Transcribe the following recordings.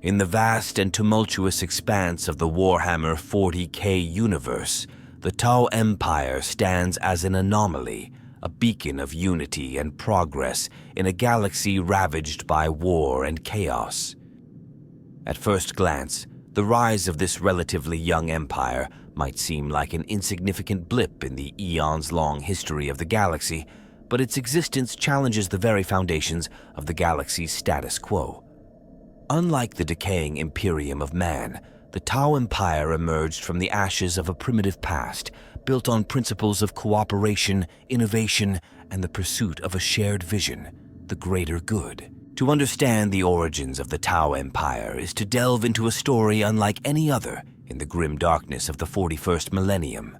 In the vast and tumultuous expanse of the Warhammer 40K universe, the Tau Empire stands as an anomaly, a beacon of unity and progress in a galaxy ravaged by war and chaos. At first glance, the rise of this relatively young empire might seem like an insignificant blip in the eons-long history of the galaxy, but its existence challenges the very foundations of the galaxy's status quo. Unlike the decaying Imperium of Man, the Tau Empire emerged from the ashes of a primitive past, built on principles of cooperation, innovation, and the pursuit of a shared vision, the greater good. To understand the origins of the Tau Empire is to delve into a story unlike any other in the grim darkness of the 41st millennium.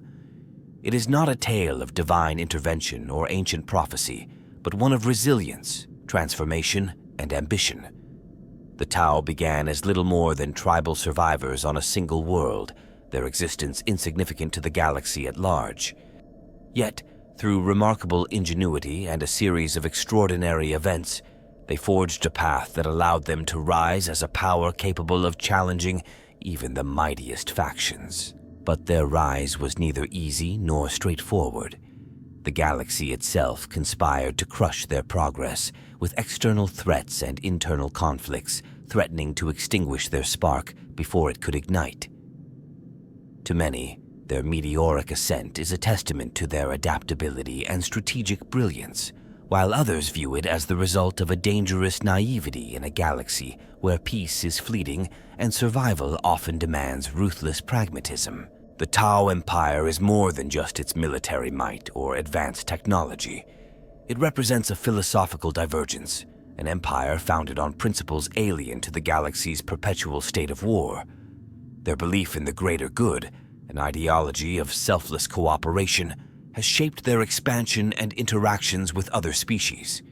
It is not a tale of divine intervention or ancient prophecy, but one of resilience, transformation, and ambition. The Tau began as little more than tribal survivors on a single world, their existence insignificant to the galaxy at large. Yet, through remarkable ingenuity and a series of extraordinary events, they forged a path that allowed them to rise as a power capable of challenging even the mightiest factions. But their rise was neither easy nor straightforward. The galaxy itself conspired to crush their progress, with external threats and internal conflicts threatening to extinguish their spark before it could ignite. To many, their meteoric ascent is a testament to their adaptability and strategic brilliance, while others view it as the result of a dangerous naivety in a galaxy where peace is fleeting and survival often demands ruthless pragmatism. The Tau Empire is more than just its military might or advanced technology. It represents a philosophical divergence, an empire founded on principles alien to the galaxy's perpetual state of war. Their belief in the greater good, an ideology of selfless cooperation, has shaped their expansion and interactions with other species.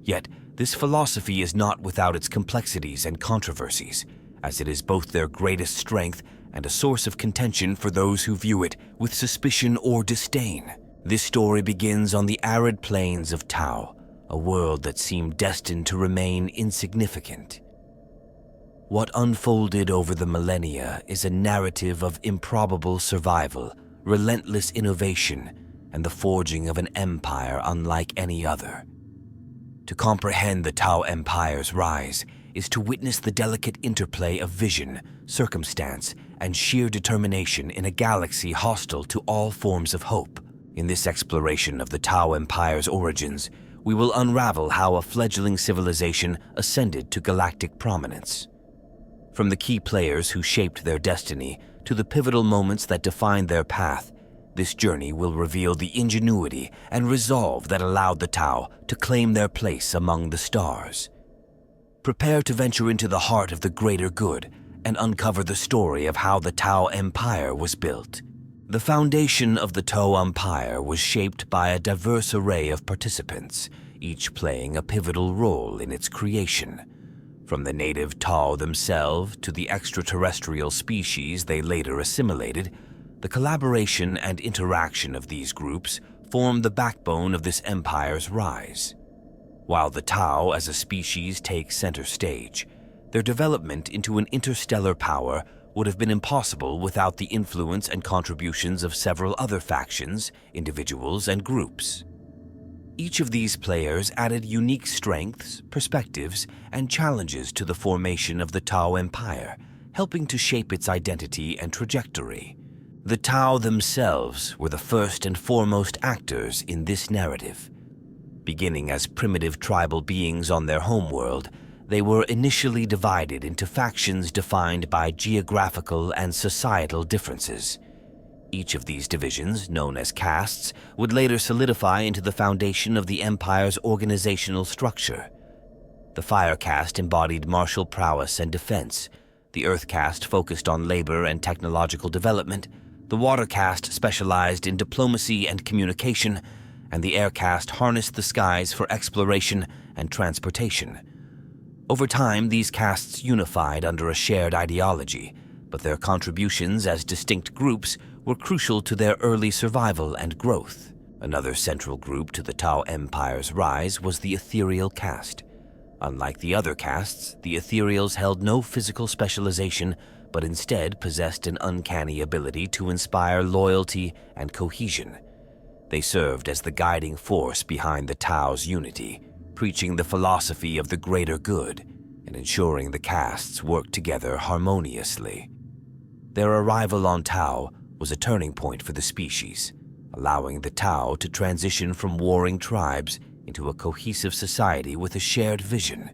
Yet, this philosophy is not without its complexities and controversies, as it is both their greatest strength and a source of contention for those who view it with suspicion or disdain. This story begins on the arid plains of Tau, a world that seemed destined to remain insignificant. What unfolded over the millennia is a narrative of improbable survival, relentless innovation, and the forging of an empire unlike any other. To comprehend the Tau Empire's rise is to witness the delicate interplay of vision, circumstance, and sheer determination in a galaxy hostile to all forms of hope. In this exploration of the Tau Empire's origins, we will unravel how a fledgling civilization ascended to galactic prominence. From the key players who shaped their destiny to the pivotal moments that defined their path, this journey will reveal the ingenuity and resolve that allowed the Tau to claim their place among the stars. Prepare to venture into the heart of the greater good and uncover the story of how the Tau Empire was built. The foundation of the Tau Empire was shaped by a diverse array of participants, each playing a pivotal role in its creation. From the native Tau themselves to the extraterrestrial species they later assimilated, the collaboration and interaction of these groups form the backbone of this empire's rise. While the Tau as a species take center stage, their development into an interstellar power would have been impossible without the influence and contributions of several other factions, individuals, and groups. Each of these players added unique strengths, perspectives, and challenges to the formation of the Tau Empire, helping to shape its identity and trajectory. The Tau themselves were the first and foremost actors in this narrative. Beginning as primitive tribal beings on their homeworld, they were initially divided into factions defined by geographical and societal differences. Each of these divisions, known as castes, would later solidify into the foundation of the Empire's organizational structure. The Fire Caste embodied martial prowess and defense, the Earth Caste focused on labor and technological development, the Water Caste specialized in diplomacy and communication, and the Air Caste harnessed the skies for exploration and transportation. Over time, these castes unified under a shared ideology, but their contributions as distinct groups were crucial to their early survival and growth. Another central group to the Tau Empire's rise was the Ethereal Caste, Unlike the other castes, the Ethereals held no physical specialization, but instead possessed an uncanny ability to inspire loyalty and cohesion. They served as the guiding force behind the Tau's unity, preaching the philosophy of the greater good and ensuring the castes worked together harmoniously. Their arrival on Tau was a turning point for the species, allowing the Tau to transition from warring tribes into a cohesive society with a shared vision.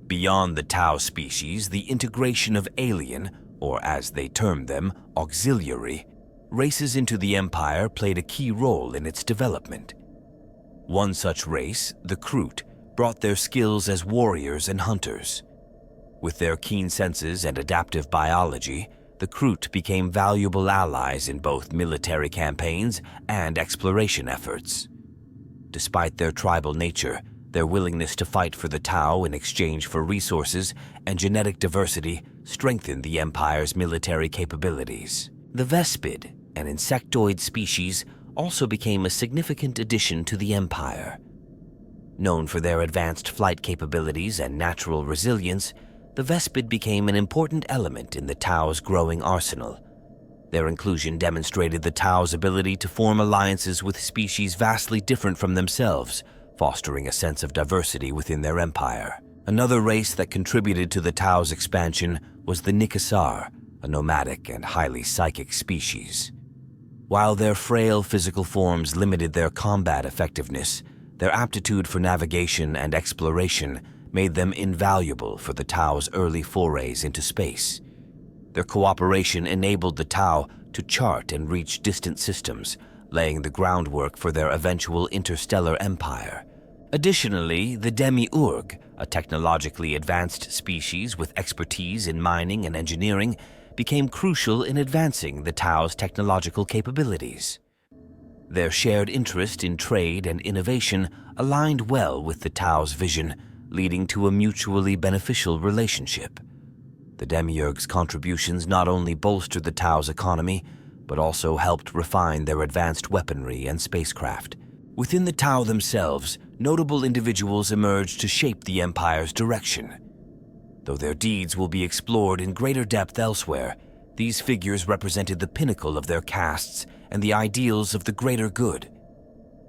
Beyond the Tau species, the integration of alien, or as they termed them, auxiliary, races into the Empire played a key role in its development. One such race, the Kroot, brought their skills as warriors and hunters. With their keen senses and adaptive biology, the Kroot became valuable allies in both military campaigns and exploration efforts. Despite their tribal nature, their willingness to fight for the Tau in exchange for resources and genetic diversity strengthened the Empire's military capabilities. The Vespid, an insectoid species, also became a significant addition to the Empire. Known for their advanced flight capabilities and natural resilience, the Vespid became an important element in the Tau's growing arsenal. Their inclusion demonstrated the Tau's ability to form alliances with species vastly different from themselves, fostering a sense of diversity within their empire. Another race that contributed to the Tau's expansion was the Nikasar, a nomadic and highly psychic species. While their frail physical forms limited their combat effectiveness, their aptitude for navigation and exploration made them invaluable for the Tau's early forays into space. Their cooperation enabled the Tau to chart and reach distant systems, laying the groundwork for their eventual interstellar empire. Additionally, the Demiurge, a technologically advanced species with expertise in mining and engineering, became crucial in advancing the Tau's technological capabilities. Their shared interest in trade and innovation aligned well with the Tau's vision, leading to a mutually beneficial relationship. The Demiurge's contributions not only bolstered the Tau's economy, but also helped refine their advanced weaponry and spacecraft. Within the Tau themselves, notable individuals emerged to shape the Empire's direction. Though their deeds will be explored in greater depth elsewhere, these figures represented the pinnacle of their castes and the ideals of the greater good.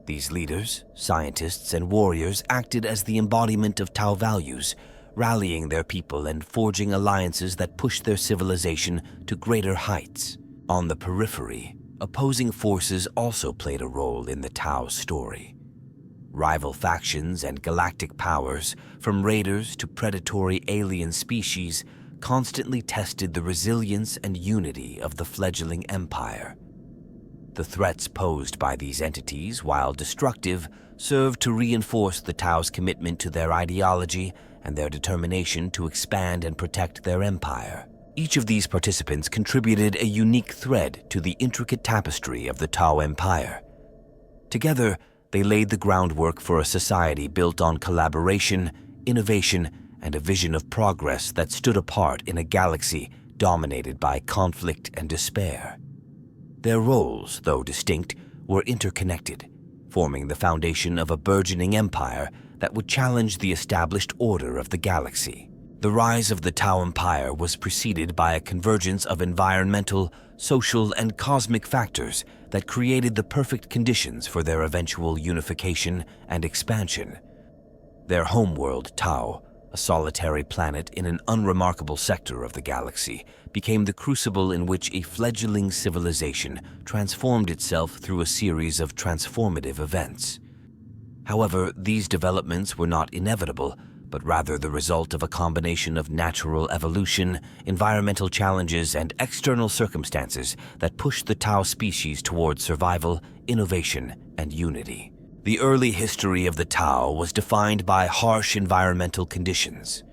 These leaders, scientists, and warriors acted as the embodiment of Tau values, rallying their people and forging alliances that pushed their civilization to greater heights. On the periphery, opposing forces also played a role in the Tau's story. Rival factions and galactic powers, from raiders to predatory alien species, constantly tested the resilience and unity of the fledgling empire. The threats posed by these entities, while destructive, served to reinforce the Tau's commitment to their ideology and their determination to expand and protect their empire. Each of these participants contributed a unique thread to the intricate tapestry of the Tau Empire. Together, they laid the groundwork for a society built on collaboration, innovation, and a vision of progress that stood apart in a galaxy dominated by conflict and despair. Their roles, though distinct, were interconnected, forming the foundation of a burgeoning empire that would challenge the established order of the galaxy. The rise of the Tau Empire was preceded by a convergence of environmental, social, and cosmic factors that created the perfect conditions for their eventual unification and expansion. Their homeworld, Tau, a solitary planet in an unremarkable sector of the galaxy, became the crucible in which a fledgling civilization transformed itself through a series of transformative events. However, these developments were not inevitable, but rather the result of a combination of natural evolution, environmental challenges, and external circumstances that pushed the Tau species towards survival, innovation, and unity. The early history of the Tau was defined by harsh environmental conditions.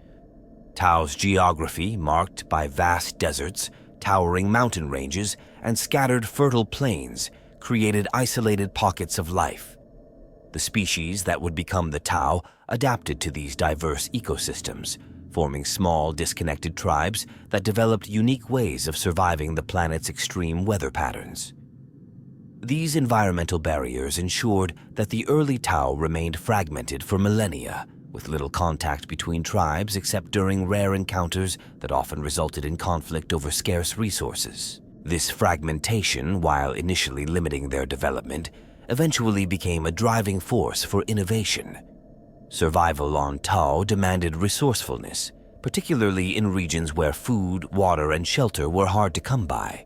Tau's geography, marked by vast deserts, towering mountain ranges, and scattered fertile plains, created isolated pockets of life. The species that would become the Tau adapted to these diverse ecosystems, forming small, disconnected tribes that developed unique ways of surviving the planet's extreme weather patterns. These environmental barriers ensured that the early Tau remained fragmented for millennia, with little contact between tribes except during rare encounters that often resulted in conflict over scarce resources. This fragmentation, while initially limiting their development, eventually became a driving force for innovation. Survival on Tau demanded resourcefulness, particularly in regions where food, water, and shelter were hard to come by.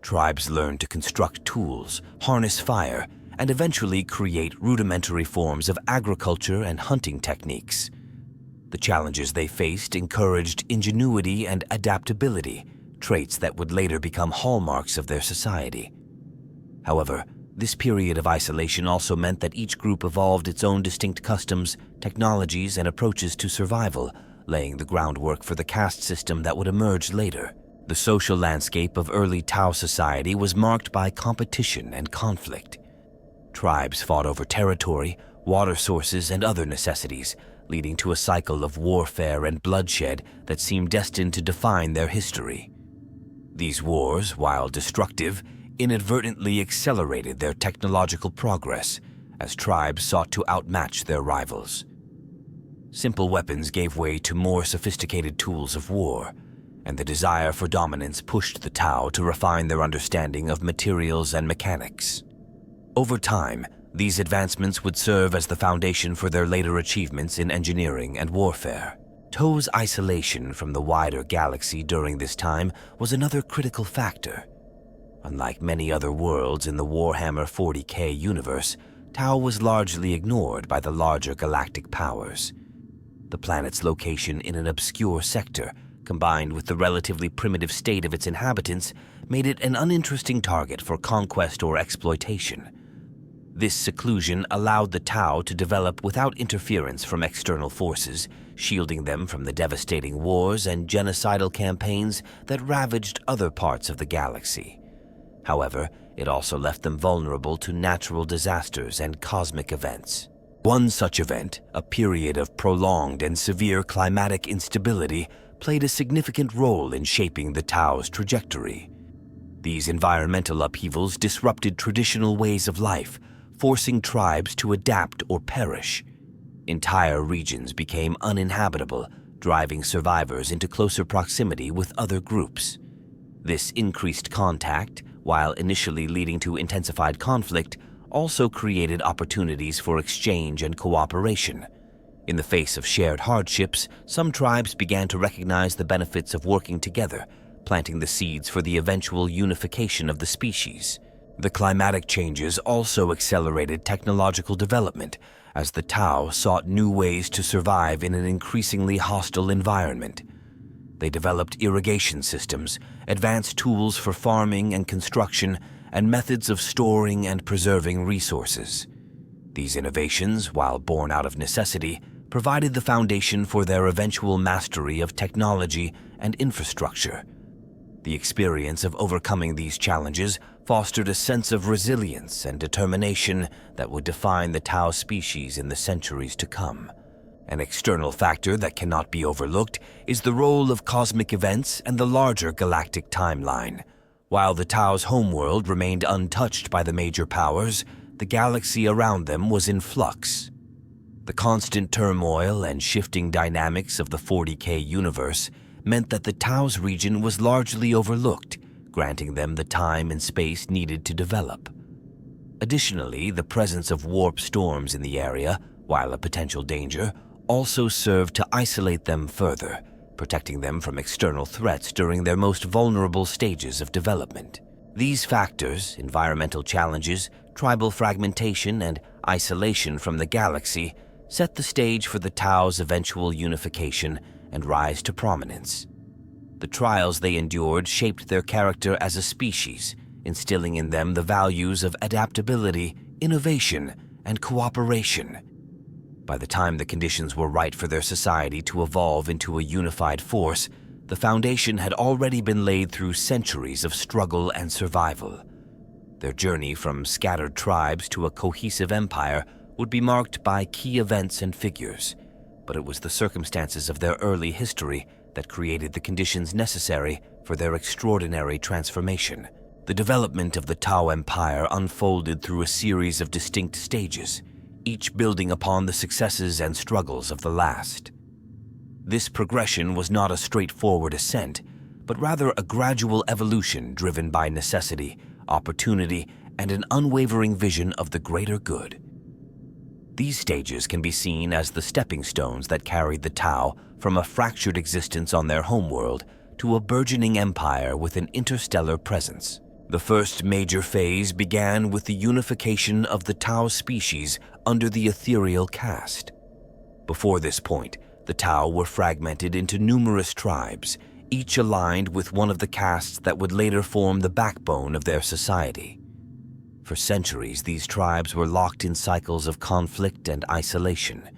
Tribes learned to construct tools, harness fire, and eventually create rudimentary forms of agriculture and hunting techniques. The challenges they faced encouraged ingenuity and adaptability, traits that would later become hallmarks of their society. However, this period of isolation also meant that each group evolved its own distinct customs, technologies, and approaches to survival, laying the groundwork for the caste system that would emerge later. The social landscape of early Tau society was marked by competition and conflict. Tribes fought over territory, water sources, and other necessities, leading to a cycle of warfare and bloodshed that seemed destined to define their history. These wars, while destructive, inadvertently accelerated their technological progress as tribes sought to outmatch their rivals. Simple weapons gave way to more sophisticated tools of war, and the desire for dominance pushed the Tau to refine their understanding of materials and mechanics. Over time, these advancements would serve as the foundation for their later achievements in engineering and warfare. Tau's isolation from the wider galaxy during this time was another critical factor. Unlike many other worlds in the Warhammer 40K universe, Tau was largely ignored by the larger galactic powers. The planet's location in an obscure sector, combined with the relatively primitive state of its inhabitants, made it an uninteresting target for conquest or exploitation. This seclusion allowed the Tau to develop without interference from external forces, shielding them from the devastating wars and genocidal campaigns that ravaged other parts of the galaxy. However, it also left them vulnerable to natural disasters and cosmic events. One such event, a period of prolonged and severe climatic instability, played a significant role in shaping the Tau's trajectory. These environmental upheavals disrupted traditional ways of life, forcing tribes to adapt or perish. Entire regions became uninhabitable, driving survivors into closer proximity with other groups. This increased contact, while initially leading to intensified conflict, also created opportunities for exchange and cooperation. In the face of shared hardships, some tribes began to recognize the benefits of working together, planting the seeds for the eventual unification of the species. The climatic changes also accelerated technological development, as the Tau sought new ways to survive in an increasingly hostile environment. They developed irrigation systems, advanced tools for farming and construction, and methods of storing and preserving resources. These innovations, while born out of necessity, provided the foundation for their eventual mastery of technology and infrastructure. The experience of overcoming these challenges fostered a sense of resilience and determination that would define the Tau species in the centuries to come. An external factor that cannot be overlooked is the role of cosmic events and the larger galactic timeline. While the Tau's homeworld remained untouched by the major powers, the galaxy around them was in flux. The constant turmoil and shifting dynamics of the 40K universe meant that the Tau's region was largely overlooked, granting them the time and space needed to develop. Additionally, the presence of warp storms in the area, while a potential danger, also served to isolate them further, protecting them from external threats during their most vulnerable stages of development. These factors, environmental challenges, tribal fragmentation, and isolation from the galaxy, set the stage for the Tau's eventual unification and rise to prominence. The trials they endured shaped their character as a species, instilling in them the values of adaptability, innovation, and cooperation. By the time the conditions were right for their society to evolve into a unified force, the foundation had already been laid through centuries of struggle and survival. Their journey from scattered tribes to a cohesive empire would be marked by key events and figures, but it was the circumstances of their early history that created the conditions necessary for their extraordinary transformation. The development of the Tau Empire unfolded through a series of distinct stages, each building upon the successes and struggles of the last. This progression was not a straightforward ascent, but rather a gradual evolution driven by necessity, opportunity, and an unwavering vision of the greater good. These stages can be seen as the stepping stones that carried the Tau from a fractured existence on their homeworld to a burgeoning empire with an interstellar presence. The first major phase began with the unification of the Tau species under the ethereal caste. Before this point, the Tau were fragmented into numerous tribes, each aligned with one of the castes that would later form the backbone of their society. For centuries, these tribes were locked in cycles of conflict and isolation.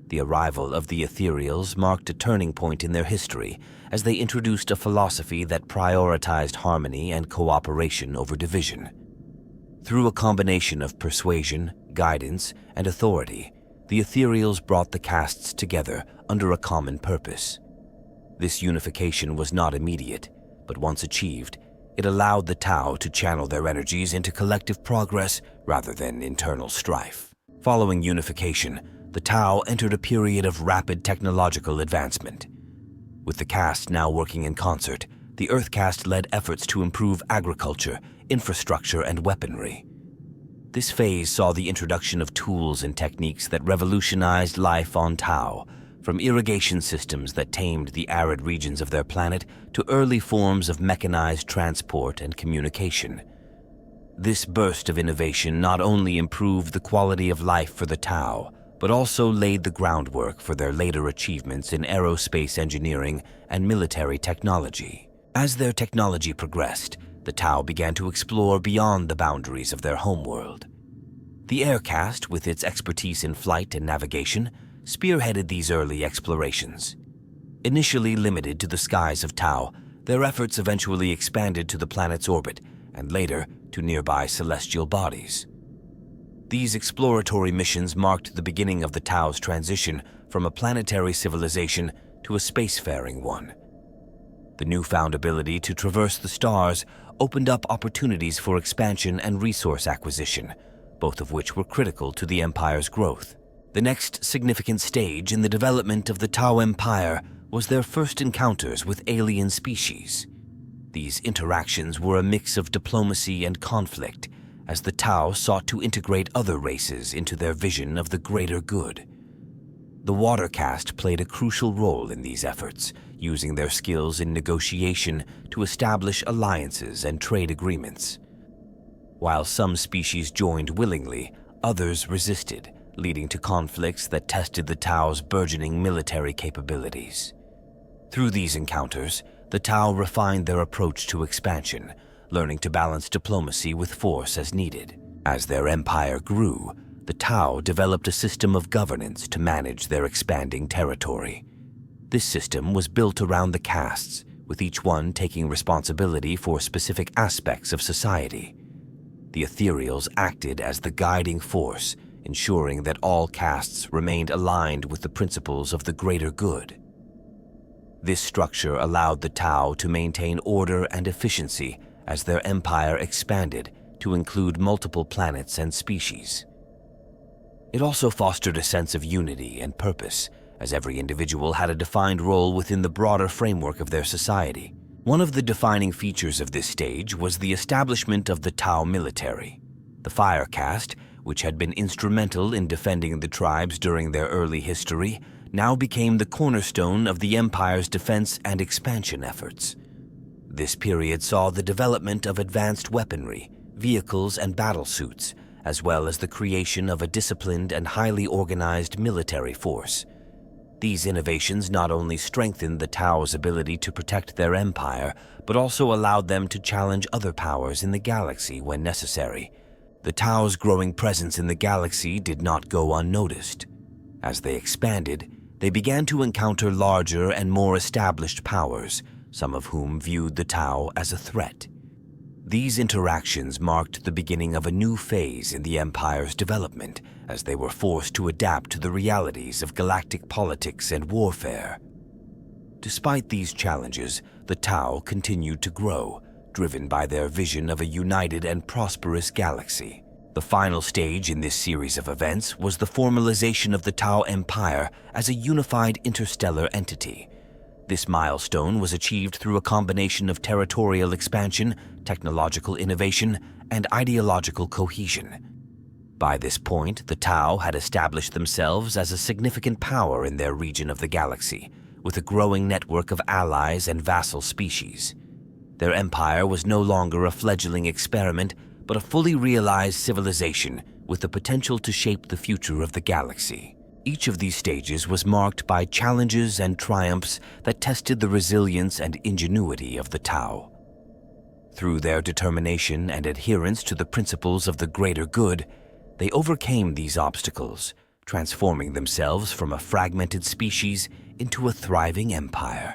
The arrival of the Ethereals marked a turning point in their history as they introduced a philosophy that prioritized harmony and cooperation over division. Through a combination of persuasion, guidance, and authority, the Ethereals brought the castes together under a common purpose. This unification was not immediate, but once achieved, it allowed the Tau to channel their energies into collective progress rather than internal strife. Following unification, the Tau entered a period of rapid technological advancement. With the caste now working in concert, the Earth caste led efforts to improve agriculture, infrastructure, and weaponry. This phase saw the introduction of tools and techniques that revolutionized life on Tau, from irrigation systems that tamed the arid regions of their planet to early forms of mechanized transport and communication. This burst of innovation not only improved the quality of life for the Tau, but also laid the groundwork for their later achievements in aerospace engineering and military technology. As their technology progressed, the Tau began to explore beyond the boundaries of their homeworld. The Air caste, with its expertise in flight and navigation, spearheaded these early explorations. Initially limited to the skies of Tau, their efforts eventually expanded to the planet's orbit and later to nearby celestial bodies. These exploratory missions marked the beginning of the Tau's transition from a planetary civilization to a spacefaring one. The newfound ability to traverse the stars opened up opportunities for expansion and resource acquisition, both of which were critical to the Empire's growth. The next significant stage in the development of the Tau Empire was their first encounters with alien species. These interactions were a mix of diplomacy and conflict, as the Tau sought to integrate other races into their vision of the greater good. The Water caste played a crucial role in these efforts, using their skills in negotiation to establish alliances and trade agreements. While some species joined willingly, others resisted, leading to conflicts that tested the Tau's burgeoning military capabilities. Through these encounters, the Tau refined their approach to expansion, learning to balance diplomacy with force as needed. As their empire grew, the Tau developed a system of governance to manage their expanding territory. This system was built around the castes, with each one taking responsibility for specific aspects of society. The Ethereals acted as the guiding force, ensuring that all castes remained aligned with the principles of the greater good. This structure allowed the Tau to maintain order and efficiency as their empire expanded to include multiple planets and species. It also fostered a sense of unity and purpose, as every individual had a defined role within the broader framework of their society. One of the defining features of this stage was the establishment of the Tau military. The Fire caste, which had been instrumental in defending the tribes during their early history, now became the cornerstone of the Empire's defense and expansion efforts. This period saw the development of advanced weaponry, vehicles, and battlesuits, as well as the creation of a disciplined and highly organized military force. These innovations not only strengthened the Tau's ability to protect their empire, but also allowed them to challenge other powers in the galaxy when necessary. The Tau's growing presence in the galaxy did not go unnoticed. As they expanded, they began to encounter larger and more established powers, some of whom viewed the Tau as a threat. These interactions marked the beginning of a new phase in the Empire's development, as they were forced to adapt to the realities of galactic politics and warfare. Despite these challenges, the Tau continued to grow, driven by their vision of a united and prosperous galaxy. The final stage in this series of events was the formalization of the Tau Empire as a unified interstellar entity. This milestone was achieved through a combination of territorial expansion, technological innovation, and ideological cohesion. By this point, the Tau had established themselves as a significant power in their region of the galaxy, with a growing network of allies and vassal species. Their empire was no longer a fledgling experiment, but a fully realized civilization with the potential to shape the future of the galaxy. Each of these stages was marked by challenges and triumphs that tested the resilience and ingenuity of the Tau. Through their determination and adherence to the principles of the greater good, they overcame these obstacles, transforming themselves from a fragmented species into a thriving empire.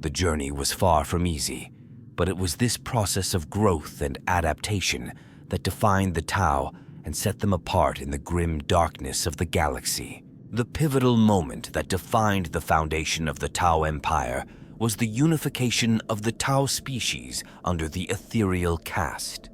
The journey was far from easy, but it was this process of growth and adaptation that defined the Tau and set them apart in the grim darkness of the galaxy. The pivotal moment that defined the foundation of the Tau Empire was the unification of the Tau species under the ethereal caste.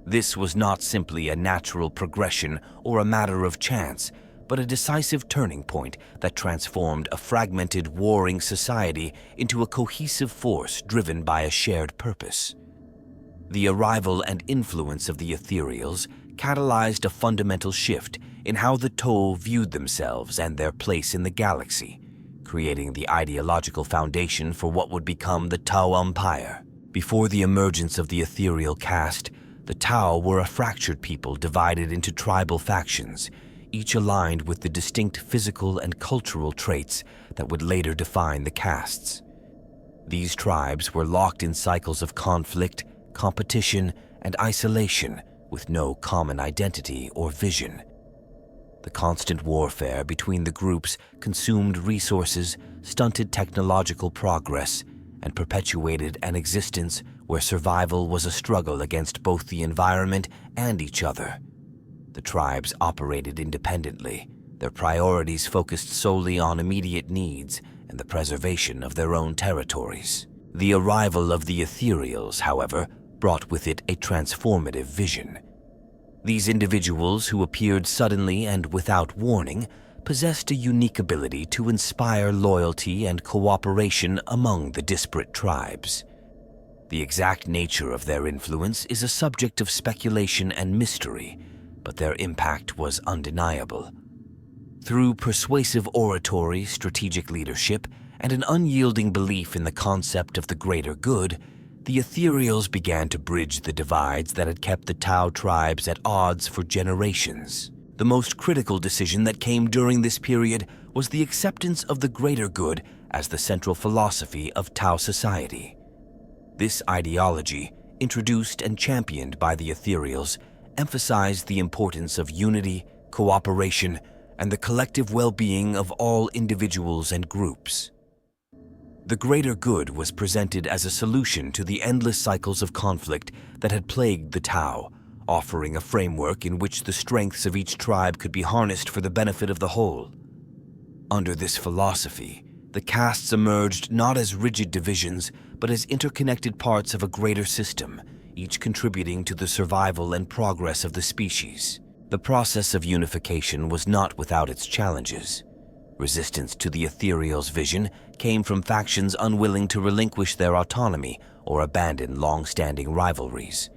This was not simply a natural progression or a matter of chance, but a decisive turning point that transformed a fragmented, warring society into a cohesive force driven by a shared purpose. The arrival and influence of the ethereals catalyzed a fundamental shift in how the Tau viewed themselves and their place in the galaxy, creating the ideological foundation for what would become the Tau Empire. Before the emergence of the ethereal caste, the Tau were a fractured people divided into tribal factions, each aligned with the distinct physical and cultural traits that would later define the castes. These tribes were locked in cycles of conflict, competition, and isolation with no common identity or vision. The constant warfare between the groups consumed resources, stunted technological progress, and perpetuated an existence where survival was a struggle against both the environment and each other. The tribes operated independently, their priorities focused solely on immediate needs and the preservation of their own territories. The arrival of the ethereals, however, brought with it a transformative vision. These individuals, who appeared suddenly and without warning, possessed a unique ability to inspire loyalty and cooperation among the disparate tribes. The exact nature of their influence is a subject of speculation and mystery, but their impact was undeniable. Through persuasive oratory, strategic leadership, and an unyielding belief in the concept of the greater good, the ethereals began to bridge the divides that had kept the Tau tribes at odds for generations. The most critical decision that came during this period was the acceptance of the greater good as the central philosophy of Tau society. This ideology, introduced and championed by the ethereals, emphasized the importance of unity, cooperation, and the collective well-being of all individuals and groups. The greater good was presented as a solution to the endless cycles of conflict that had plagued the Tau, offering a framework in which the strengths of each tribe could be harnessed for the benefit of the whole. Under this philosophy, the castes emerged not as rigid divisions, but as interconnected parts of a greater system, each contributing to the survival and progress of the species. The process of unification was not without its challenges. Resistance to the ethereal's vision came from factions unwilling to relinquish their autonomy or abandon long-standing rivalries.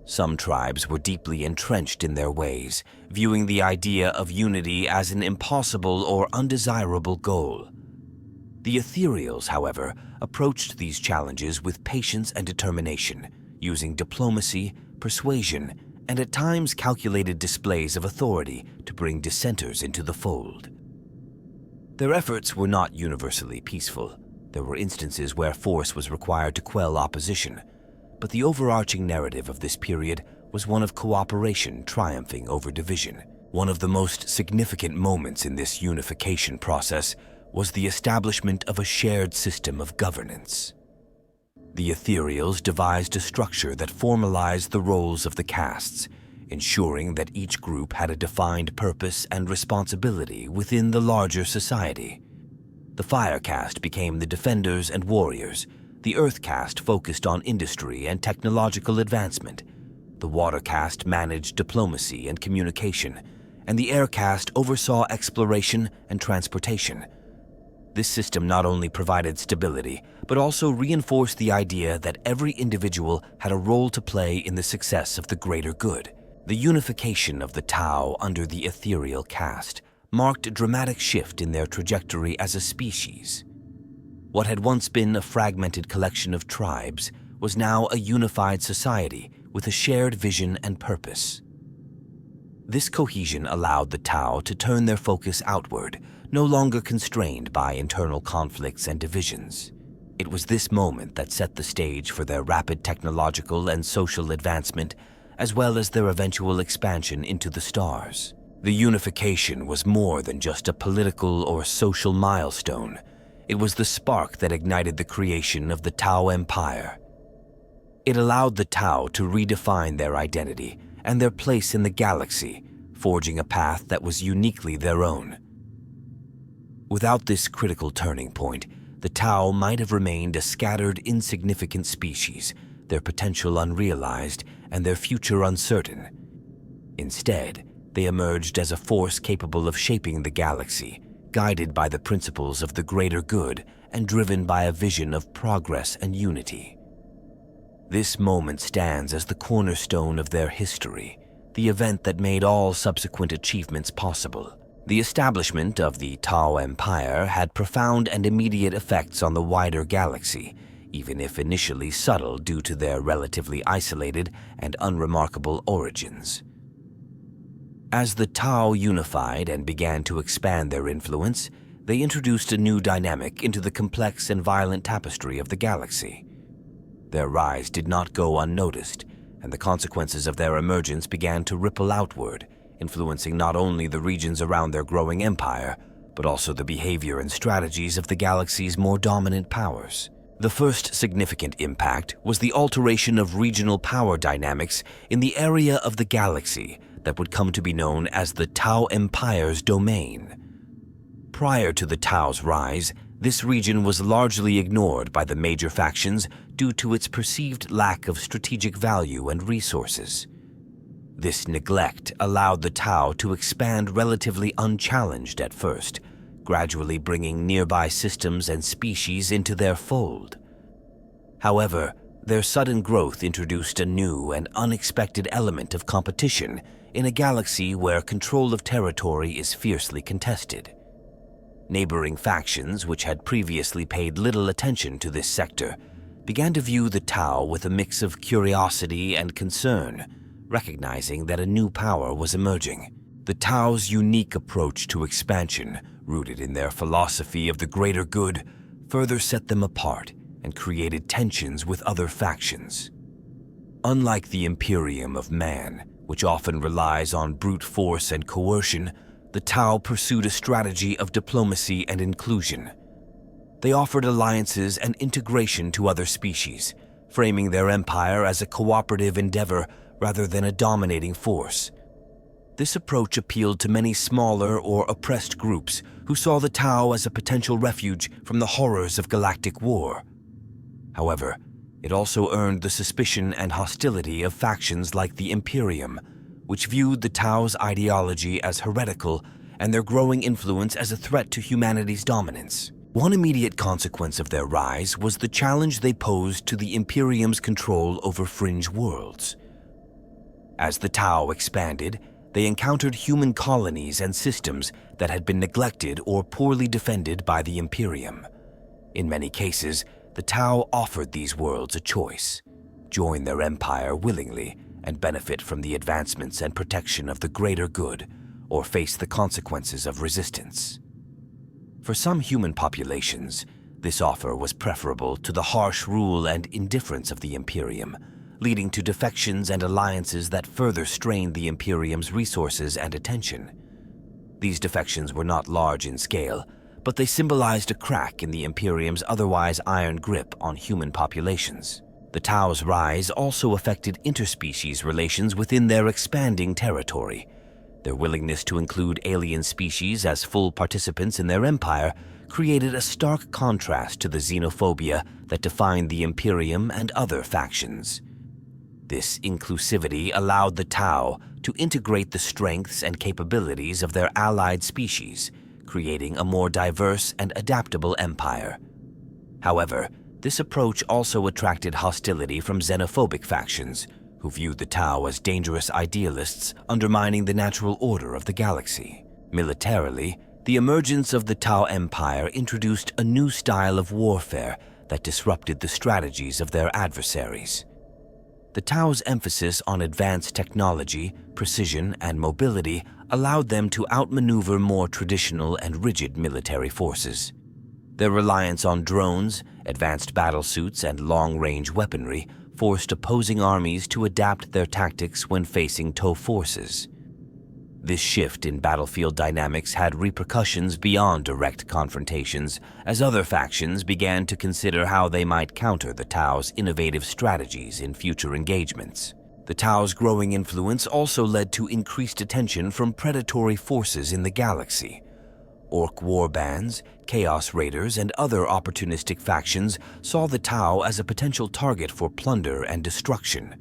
Some tribes were deeply entrenched in their ways, viewing the idea of unity as an impossible or undesirable goal. The ethereals, however, approached these challenges with patience and determination, using diplomacy, persuasion, and at times calculated displays of authority to bring dissenters into the fold. Their efforts were not universally peaceful. There were instances where force was required to quell opposition, but the overarching narrative of this period was one of cooperation triumphing over division. One of the most significant moments in this unification process was the establishment of a shared system of governance. The ethereals devised a structure that formalized the roles of the castes, ensuring that each group had a defined purpose and responsibility within the larger society. The fire caste became the defenders and warriors. The earth caste focused on industry and technological advancement. The water caste managed diplomacy and communication, and the air caste oversaw exploration and transportation. This system not only provided stability, but also reinforced the idea that every individual had a role to play in the success of the greater good. The unification of the Tau under the ethereal caste marked a dramatic shift in their trajectory as a species. What had once been a fragmented collection of tribes was now a unified society with a shared vision and purpose. This cohesion allowed the Tau to turn their focus outward, no longer constrained by internal conflicts and divisions. It was this moment that set the stage for their rapid technological and social advancement, as well as their eventual expansion into the stars. The unification was more than just a political or social milestone. It was the spark that ignited the creation of the Tau Empire. It allowed the Tau to redefine their identity and their place in the galaxy, forging a path that was uniquely their own. Without this critical turning point, the Tau might have remained a scattered, insignificant species, their potential unrealized and their future uncertain. Instead, they emerged as a force capable of shaping the galaxy, guided by the principles of the greater good and driven by a vision of progress and unity. This moment stands as the cornerstone of their history, the event that made all subsequent achievements possible. The establishment of the Tau Empire had profound and immediate effects on the wider galaxy, even if initially subtle due to their relatively isolated and unremarkable origins. As the Tau unified and began to expand their influence, they introduced a new dynamic into the complex and violent tapestry of the galaxy. Their rise did not go unnoticed, and the consequences of their emergence began to ripple outward, influencing not only the regions around their growing empire, but also the behavior and strategies of the galaxy's more dominant powers. The first significant impact was the alteration of regional power dynamics in the area of the galaxy that would come to be known as the Tau Empire's domain. Prior to the Tau's rise, this region was largely ignored by the major factions due to its perceived lack of strategic value and resources. This neglect allowed the Tau to expand relatively unchallenged at first, gradually bringing nearby systems and species into their fold. However, their sudden growth introduced a new and unexpected element of competition in a galaxy where control of territory is fiercely contested. Neighboring factions, which had previously paid little attention to this sector, began to view the Tau with a mix of curiosity and concern, recognizing that a new power was emerging. The Tau's unique approach to expansion, rooted in their philosophy of the greater good, further set them apart and created tensions with other factions. Unlike the Imperium of Man, which often relies on brute force and coercion, the Tau pursued a strategy of diplomacy and inclusion. They offered alliances and integration to other species, framing their empire as a cooperative endeavor rather than a dominating force. This approach appealed to many smaller or oppressed groups who saw the Tau as a potential refuge from the horrors of galactic war. However, it also earned the suspicion and hostility of factions like the Imperium, which viewed the Tau's ideology as heretical and their growing influence as a threat to humanity's dominance. One immediate consequence of their rise was the challenge they posed to the Imperium's control over fringe worlds. As the Tau expanded, they encountered human colonies and systems that had been neglected or poorly defended by the Imperium. In many cases, the Tau offered these worlds a choice: join their empire willingly and benefit from the advancements and protection of the greater good, or face the consequences of resistance. For some human populations, this offer was preferable to the harsh rule and indifference of the Imperium, leading to defections and alliances that further strained the Imperium's resources and attention. These defections were not large in scale, but they symbolized a crack in the Imperium's otherwise iron grip on human populations. The Tau's rise also affected interspecies relations within their expanding territory. Their willingness to include alien species as full participants in their empire created a stark contrast to the xenophobia that defined the Imperium and other factions. This inclusivity allowed the Tau to integrate the strengths and capabilities of their allied species, creating a more diverse and adaptable empire. However, this approach also attracted hostility from xenophobic factions, who viewed the Tau as dangerous idealists undermining the natural order of the galaxy. Militarily, the emergence of the Tau Empire introduced a new style of warfare that disrupted the strategies of their adversaries. The Tau's emphasis on advanced technology, precision, and mobility allowed them to outmaneuver more traditional and rigid military forces. Their reliance on drones, advanced battlesuits, and long-range weaponry forced opposing armies to adapt their tactics when facing TOE forces. This shift in battlefield dynamics had repercussions beyond direct confrontations, as other factions began to consider how they might counter the Tau's innovative strategies in future engagements. The Tau's growing influence also led to increased attention from predatory forces in the galaxy. Orc warbands, Chaos Raiders, and other opportunistic factions saw the Tau as a potential target for plunder and destruction.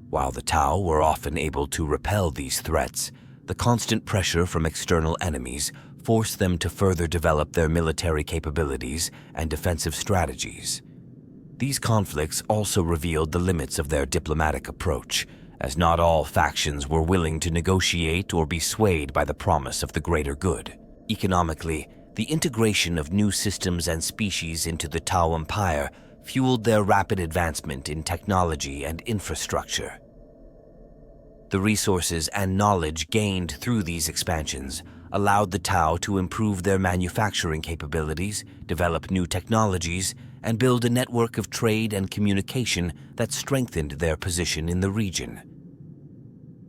While the Tau were often able to repel these threats, the constant pressure from external enemies forced them to further develop their military capabilities and defensive strategies. These conflicts also revealed the limits of their diplomatic approach, as not all factions were willing to negotiate or be swayed by the promise of the greater good. Economically, the integration of new systems and species into the Tau Empire fueled their rapid advancement in technology and infrastructure. The resources and knowledge gained through these expansions allowed the Tau to improve their manufacturing capabilities, develop new technologies, and build a network of trade and communication that strengthened their position in the region.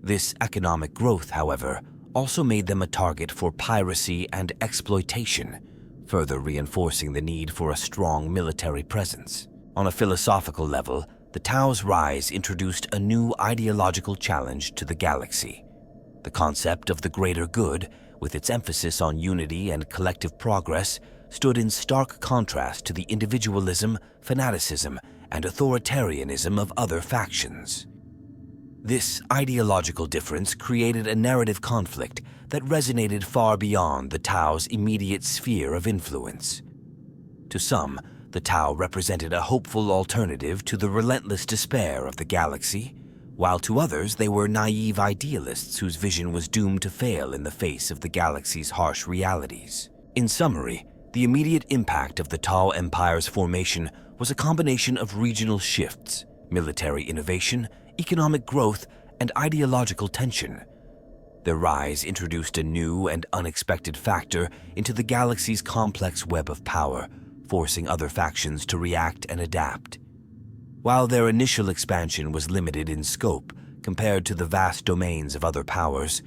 This economic growth, however, also made them a target for piracy and exploitation, further reinforcing the need for a strong military presence. On a philosophical level, the Tau's rise introduced a new ideological challenge to the galaxy. The concept of the greater good, with its emphasis on unity and collective progress, stood in stark contrast to the individualism, fanaticism, and authoritarianism of other factions. This ideological difference created a narrative conflict that resonated far beyond the Tau's immediate sphere of influence. To some, the Tau represented a hopeful alternative to the relentless despair of the galaxy, while to others they were naive idealists whose vision was doomed to fail in the face of the galaxy's harsh realities. In summary, the immediate impact of the Tau Empire's formation was a combination of regional shifts, military innovation, economic growth, and ideological tension. Their rise introduced a new and unexpected factor into the galaxy's complex web of power, forcing other factions to react and adapt. While their initial expansion was limited in scope compared to the vast domains of other powers,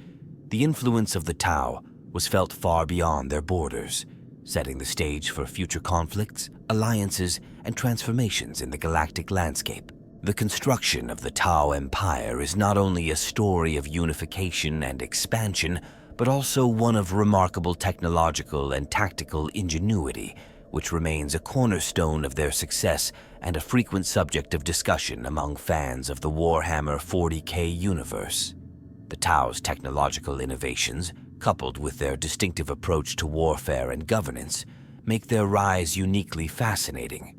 the influence of the Tau was felt far beyond their borders, setting the stage for future conflicts, alliances, and transformations in the galactic landscape. The construction of the Tau Empire is not only a story of unification and expansion, but also one of remarkable technological and tactical ingenuity, which remains a cornerstone of their success and a frequent subject of discussion among fans of the Warhammer 40K universe. The Tau's technological innovations, coupled with their distinctive approach to warfare and governance, make their rise uniquely fascinating.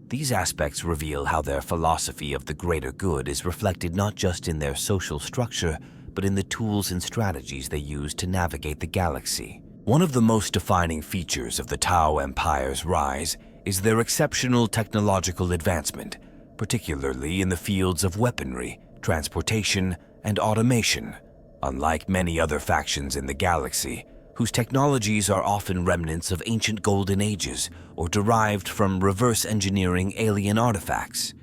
These aspects reveal how their philosophy of the greater good is reflected not just in their social structure, but in the tools and strategies they use to navigate the galaxy. One of the most defining features of the Tau Empire's rise is their exceptional technological advancement, particularly in the fields of weaponry, transportation, and automation. Unlike many other factions in the galaxy, whose technologies are often remnants of ancient golden ages or derived from reverse engineering alien artifacts,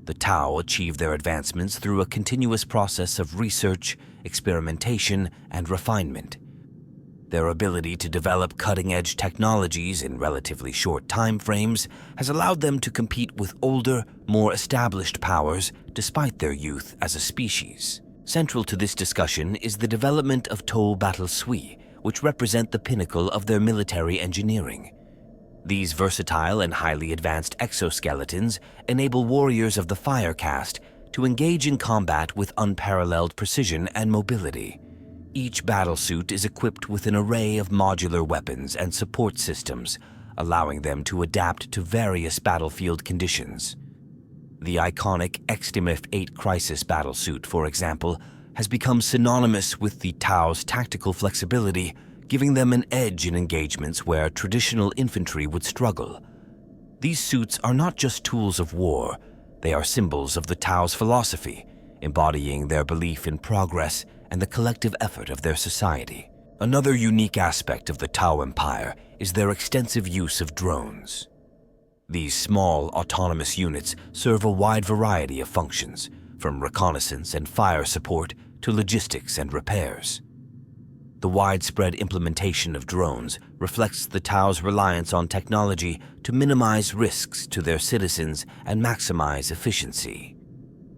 the Tau achieved their advancements through a continuous process of research, experimentation, and refinement. Their ability to develop cutting-edge technologies in relatively short time frames has allowed them to compete with older, more established powers despite their youth as a species. Central to this discussion is the development of TOE battle sui, which represent the pinnacle of their military engineering. These versatile and highly advanced exoskeletons enable warriors of the Fire caste to engage in combat with unparalleled precision and mobility. Each battlesuit is equipped with an array of modular weapons and support systems, allowing them to adapt to various battlefield conditions. The iconic Extimif 8 Crisis battlesuit, for example, has become synonymous with the Tau's tactical flexibility, giving them an edge in engagements where traditional infantry would struggle. These suits are not just tools of war, they are symbols of the Tau's philosophy, embodying their belief in progress and the collective effort of their society. Another unique aspect of the Tau Empire is their extensive use of drones. These small, autonomous units serve a wide variety of functions, from reconnaissance and fire support to logistics and repairs. The widespread implementation of drones reflects the Tau's reliance on technology to minimize risks to their citizens and maximize efficiency.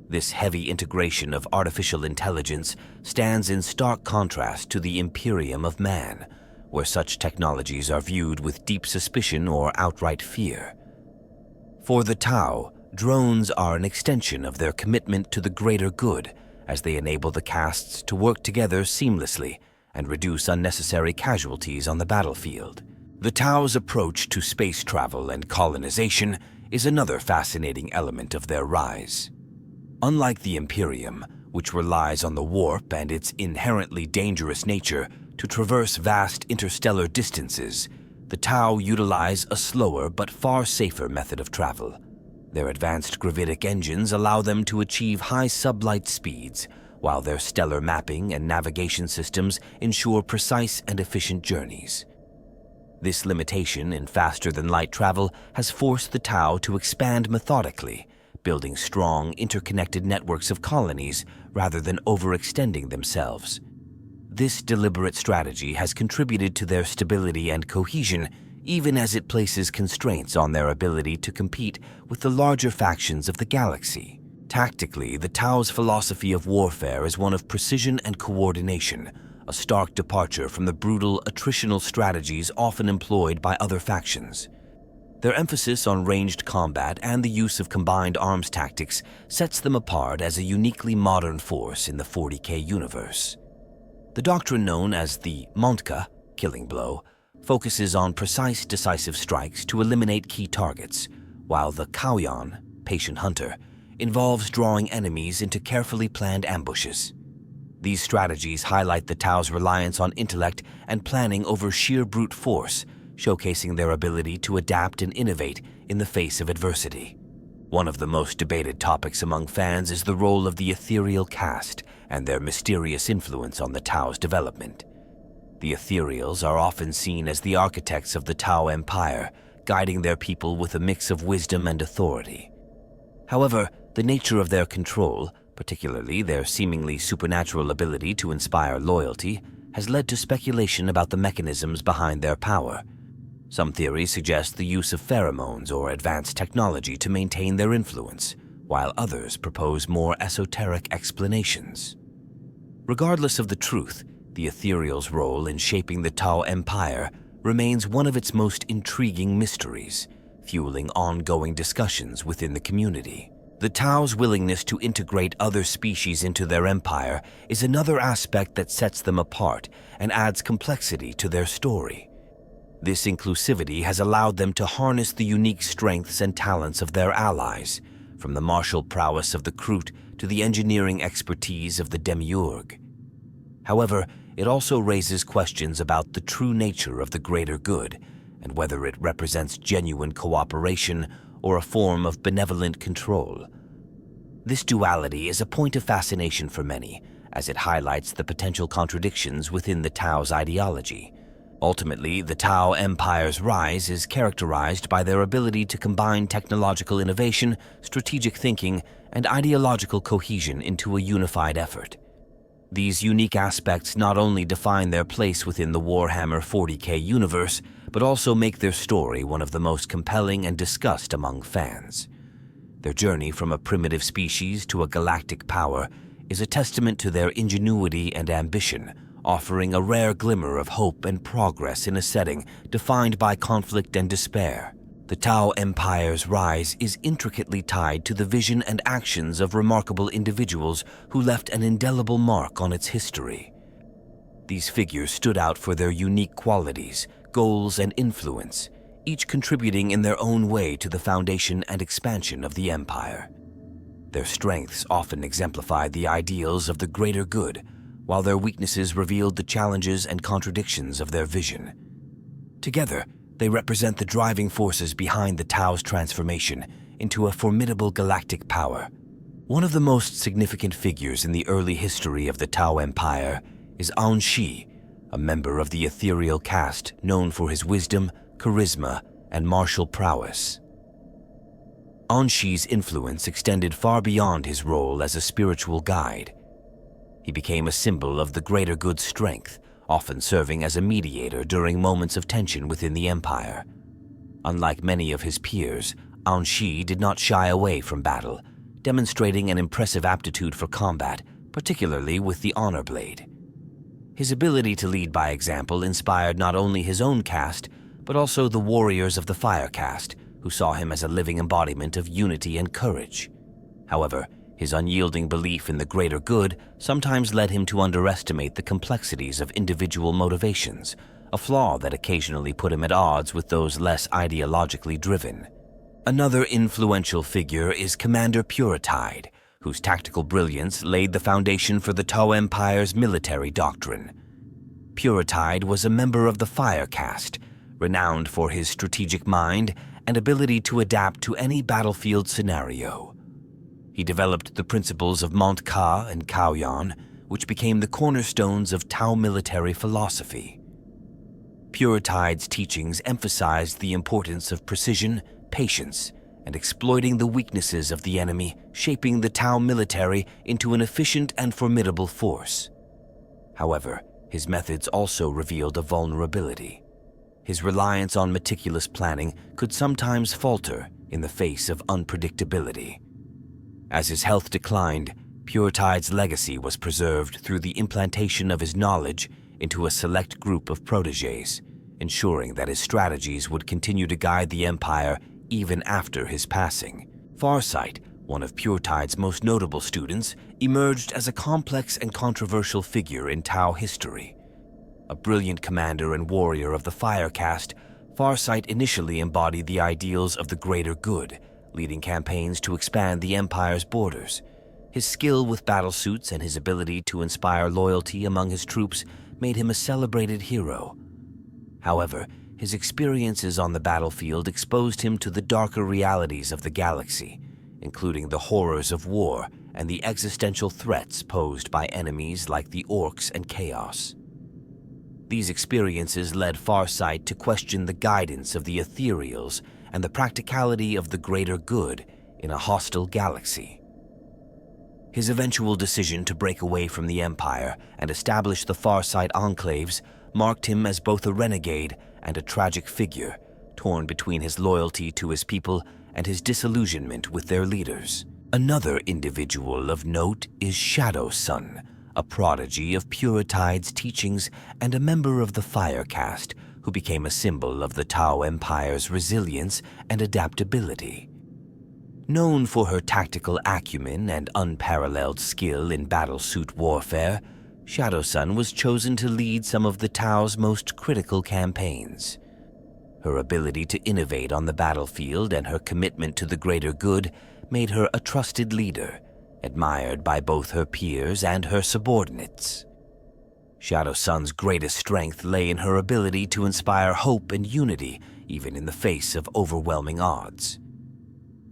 This heavy integration of artificial intelligence stands in stark contrast to the Imperium of man, where such technologies are viewed with deep suspicion or outright fear. For the Tau, drones are an extension of their commitment to the greater good, as they enable the castes to work together seamlessly and reduce unnecessary casualties on the battlefield. The Tau's approach to space travel and colonization is another fascinating element of their rise. Unlike the Imperium, which relies on the warp and its inherently dangerous nature to traverse vast interstellar distances, the Tau utilize a slower but far safer method of travel. Their advanced gravitic engines allow them to achieve high sublight speeds, while their stellar mapping and navigation systems ensure precise and efficient journeys. This limitation in faster-than-light travel has forced the Tau to expand methodically, building strong, interconnected networks of colonies rather than overextending themselves. This deliberate strategy has contributed to their stability and cohesion, even as it places constraints on their ability to compete with the larger factions of the galaxy. Tactically, the Tau's philosophy of warfare is one of precision and coordination, a stark departure from the brutal, attritional strategies often employed by other factions. Their emphasis on ranged combat and the use of combined arms tactics sets them apart as a uniquely modern force in the 40K universe. The doctrine known as the Montka, killing blow, focuses on precise, decisive strikes to eliminate key targets, while the Kauyon, patient hunter, involves drawing enemies into carefully planned ambushes. These strategies highlight the Tau's reliance on intellect and planning over sheer brute force, showcasing their ability to adapt and innovate in the face of adversity. One of the most debated topics among fans is the role of the ethereal caste and their mysterious influence on the Tau's development. The ethereals are often seen as the architects of the Tau Empire, guiding their people with a mix of wisdom and authority. However, the nature of their control, particularly their seemingly supernatural ability to inspire loyalty, has led to speculation about the mechanisms behind their power. Some theories suggest the use of pheromones or advanced technology to maintain their influence, while others propose more esoteric explanations. Regardless of the truth, the ethereal's role in shaping the Tau Empire remains one of its most intriguing mysteries, fueling ongoing discussions within the community. The Tau's willingness to integrate other species into their empire is another aspect that sets them apart and adds complexity to their story. This inclusivity has allowed them to harness the unique strengths and talents of their allies, from the martial prowess of the Kroot to the engineering expertise of the Demiurge. However, it also raises questions about the true nature of the greater good and whether it represents genuine cooperation or a form of benevolent control. This duality is a point of fascination for many, as it highlights the potential contradictions within the Tau's ideology. Ultimately, the Tau Empire's rise is characterized by their ability to combine technological innovation, strategic thinking, and ideological cohesion into a unified effort. These unique aspects not only define their place within the Warhammer 40K universe, but also make their story one of the most compelling and discussed among fans. Their journey from a primitive species to a galactic power is a testament to their ingenuity and ambition, offering a rare glimmer of hope and progress in a setting defined by conflict and despair. The Tao Empire's rise is intricately tied to the vision and actions of remarkable individuals who left an indelible mark on its history. These figures stood out for their unique qualities, goals, and influence, each contributing in their own way to the foundation and expansion of the empire. Their strengths often exemplified the ideals of the greater good, while their weaknesses revealed the challenges and contradictions of their vision. Together, they represent the driving forces behind the Tao's transformation into a formidable galactic power. One of the most significant figures in the early history of the Tao Empire is An Shi, a member of the ethereal caste known for his wisdom, charisma, and martial prowess. An Shi's influence extended far beyond his role as a spiritual guide. He became a symbol of the greater good's strength, often serving as a mediator during moments of tension within the empire. Unlike many of his peers, An Shi did not shy away from battle, demonstrating an impressive aptitude for combat, particularly with the honor blade. His ability to lead by example inspired not only his own caste, but also the warriors of the fire caste, who saw him as a living embodiment of unity and courage. However, his unyielding belief in the greater good sometimes led him to underestimate the complexities of individual motivations, a flaw that occasionally put him at odds with those less ideologically driven. Another influential figure is Commander Puritide, whose tactical brilliance laid the foundation for the Tao Empire's military doctrine. Puritide was a member of the Fire Caste, renowned for his strategic mind and ability to adapt to any battlefield scenario. He developed the principles of Mont Ka and Kaoyan, which became the cornerstones of Tao military philosophy. Puritide's teachings emphasized the importance of precision, patience, and exploiting the weaknesses of the enemy, shaping the Tao military into an efficient and formidable force. However, his methods also revealed a vulnerability. His reliance on meticulous planning could sometimes falter in the face of unpredictability. As his health declined, Puritide's legacy was preserved through the implantation of his knowledge into a select group of protégés, ensuring that his strategies would continue to guide the empire even after his passing. Farsight, one of Puritide's most notable students, emerged as a complex and controversial figure in Tao history. A brilliant commander and warrior of the Fire Caste, Farsight initially embodied the ideals of the greater good, leading campaigns to expand the Empire's borders. His skill with battlesuits and his ability to inspire loyalty among his troops made him a celebrated hero. However, his experiences on the battlefield exposed him to the darker realities of the galaxy, including the horrors of war and the existential threats posed by enemies like the Orcs and Chaos. These experiences led Farsight to question the guidance of the ethereals and the practicality of the greater good in a hostile galaxy. His eventual decision to break away from the Empire and establish the Farsight enclaves marked him as both a renegade and a tragic figure, torn between his loyalty to his people and his disillusionment with their leaders. Another individual of note is Shadow Sun, a prodigy of Puritide's teachings and a member of the Fire Caste who became a symbol of the Tao Empire's resilience and adaptability. Known for her tactical acumen and unparalleled skill in battlesuit warfare, Shadow Sun was chosen to lead some of the Tao's most critical campaigns. Her ability to innovate on the battlefield and her commitment to the greater good made her a trusted leader, admired by both her peers and her subordinates. Shadow Sun's greatest strength lay in her ability to inspire hope and unity, even in the face of overwhelming odds.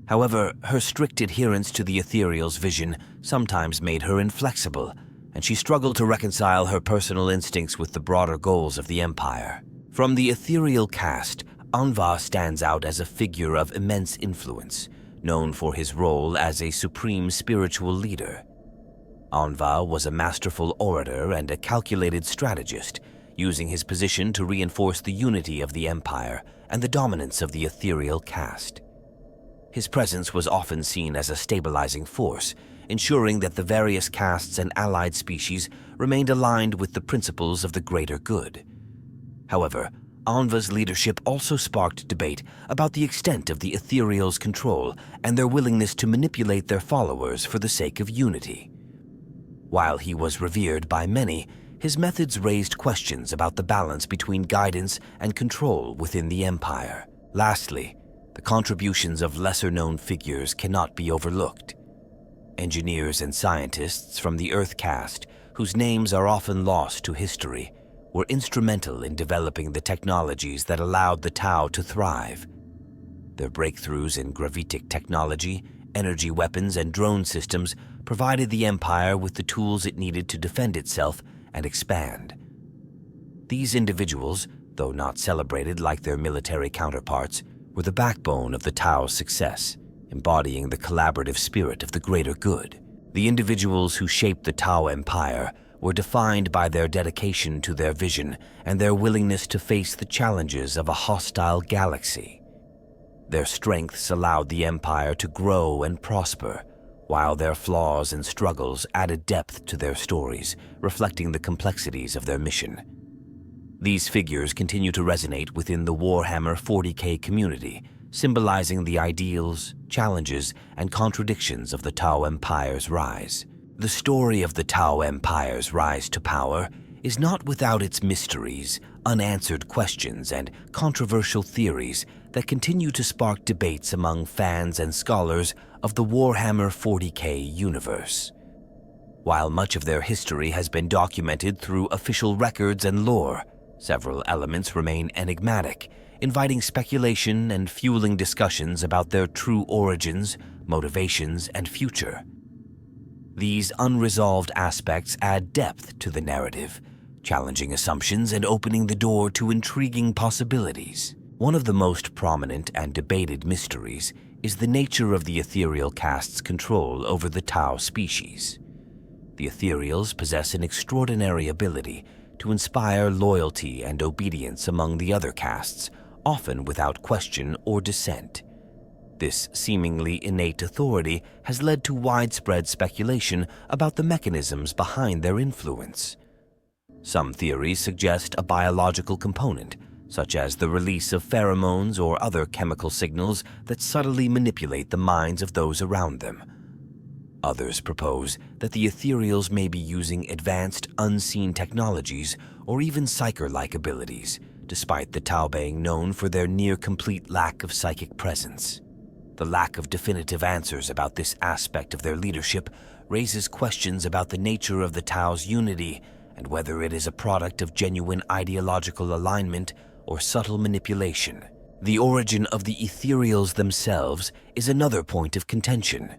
However, her strict adherence to the ethereal's vision sometimes made her inflexible, and she struggled to reconcile her personal instincts with the broader goals of the Empire. From the ethereal caste, Anva stands out as a figure of immense influence, known for his role as a supreme spiritual leader. Anva was a masterful orator and a calculated strategist, using his position to reinforce the unity of the Empire and the dominance of the ethereal caste. His presence was often seen as a stabilizing force, ensuring that the various castes and allied species remained aligned with the principles of the greater good. However, Anva's leadership also sparked debate about the extent of the Ethereal's control and their willingness to manipulate their followers for the sake of unity. While he was revered by many, his methods raised questions about the balance between guidance and control within the Empire. Lastly, the contributions of lesser-known figures cannot be overlooked. Engineers and scientists from the Earth caste, whose names are often lost to history, were instrumental in developing the technologies that allowed the Tau to thrive. Their breakthroughs in gravitic technology, energy weapons, and drone systems provided the Empire with the tools it needed to defend itself and expand. These individuals, though not celebrated like their military counterparts, were the backbone of the Tau's success, embodying the collaborative spirit of the greater good. The individuals who shaped the Tau Empire were defined by their dedication to their vision and their willingness to face the challenges of a hostile galaxy. Their strengths allowed the Empire to grow and prosper, while their flaws and struggles added depth to their stories, reflecting the complexities of their mission. These figures continue to resonate within the Warhammer 40K community, symbolizing the ideals, challenges, and contradictions of the Tau Empire's rise. The story of the Tau Empire's rise to power is not without its mysteries, unanswered questions, and controversial theories that continue to spark debates among fans and scholars of the Warhammer 40K universe. While much of their history has been documented through official records and lore, several elements remain enigmatic, inviting speculation and fueling discussions about their true origins, motivations, and future. These unresolved aspects add depth to the narrative, challenging assumptions and opening the door to intriguing possibilities. One of the most prominent and debated mysteries is the nature of the Ethereal caste's control over the Tau species. The Ethereals possess an extraordinary ability to inspire loyalty and obedience among the other castes, often without question or dissent. This seemingly innate authority has led to widespread speculation about the mechanisms behind their influence. Some theories suggest a biological component, such as the release of pheromones or other chemical signals that subtly manipulate the minds of those around them. Others propose that the Ethereals may be using advanced, unseen technologies or even psyker-like abilities, despite the Tau being known for their near-complete lack of psychic presence. The lack of definitive answers about this aspect of their leadership raises questions about the nature of the Tau's unity and whether it is a product of genuine ideological alignment or subtle manipulation. The origin of the Ethereals themselves is another point of contention.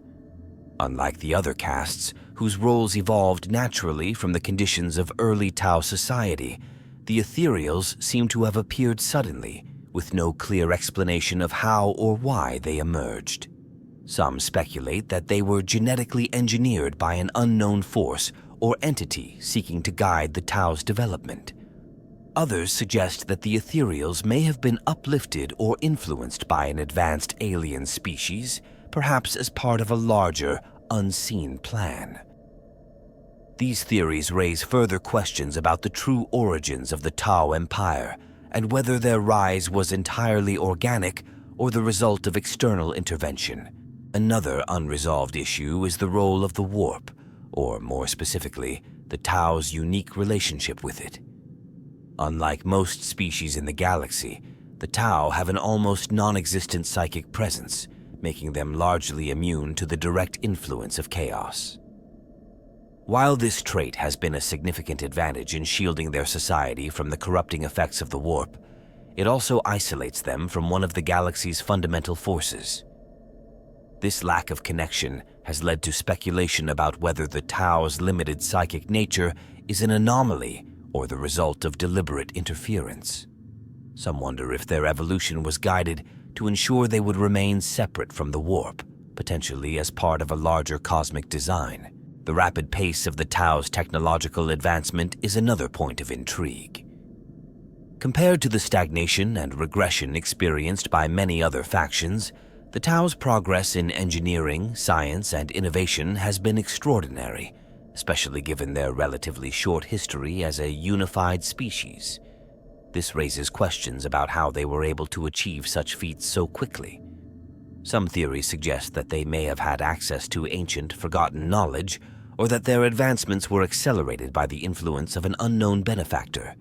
Unlike the other castes, whose roles evolved naturally from the conditions of early Tau society, the Ethereals seem to have appeared suddenly, with no clear explanation of how or why they emerged. Some speculate that they were genetically engineered by an unknown force or entity seeking to guide the Tau's development. Others suggest that the Ethereals may have been uplifted or influenced by an advanced alien species, perhaps as part of a larger, unseen plan. These theories raise further questions about the true origins of the Tau Empire and whether their rise was entirely organic or the result of external intervention. Another unresolved issue is the role of the warp, or more specifically, the Tau's unique relationship with it. Unlike most species in the galaxy, the Tau have an almost non-existent psychic presence, making them largely immune to the direct influence of chaos. While this trait has been a significant advantage in shielding their society from the corrupting effects of the warp, it also isolates them from one of the galaxy's fundamental forces. This lack of connection has led to speculation about whether the Tau's limited psychic nature is an anomaly or the result of deliberate interference. Some wonder if their evolution was guided to ensure they would remain separate from the warp, potentially as part of a larger cosmic design. The rapid pace of the Tau's technological advancement is another point of intrigue. Compared to the stagnation and regression experienced by many other factions, the Tau's progress in engineering, science, and innovation has been extraordinary, especially given their relatively short history as a unified species. This raises questions about how they were able to achieve such feats so quickly. Some theories suggest that they may have had access to ancient, forgotten knowledge, or that their advancements were accelerated by the influence of an unknown benefactor.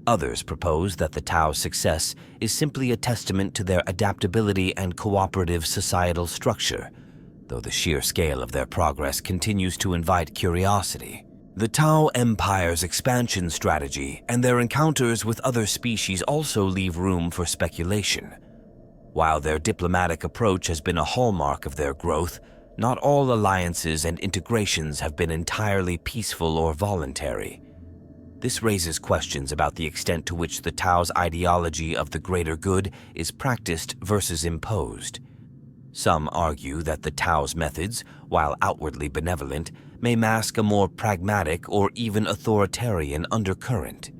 Others propose that the Tau's success is simply a testament to their adaptability and cooperative societal structure, though the sheer scale of their progress continues to invite curiosity. The Tau Empire's expansion strategy and their encounters with other species also leave room for speculation. While their diplomatic approach has been a hallmark of their growth, not all alliances and integrations have been entirely peaceful or voluntary. This raises questions about the extent to which the Tau's ideology of the greater good is practiced versus imposed. Some argue that the Tau's methods, while outwardly benevolent, may mask a more pragmatic or even authoritarian undercurrent.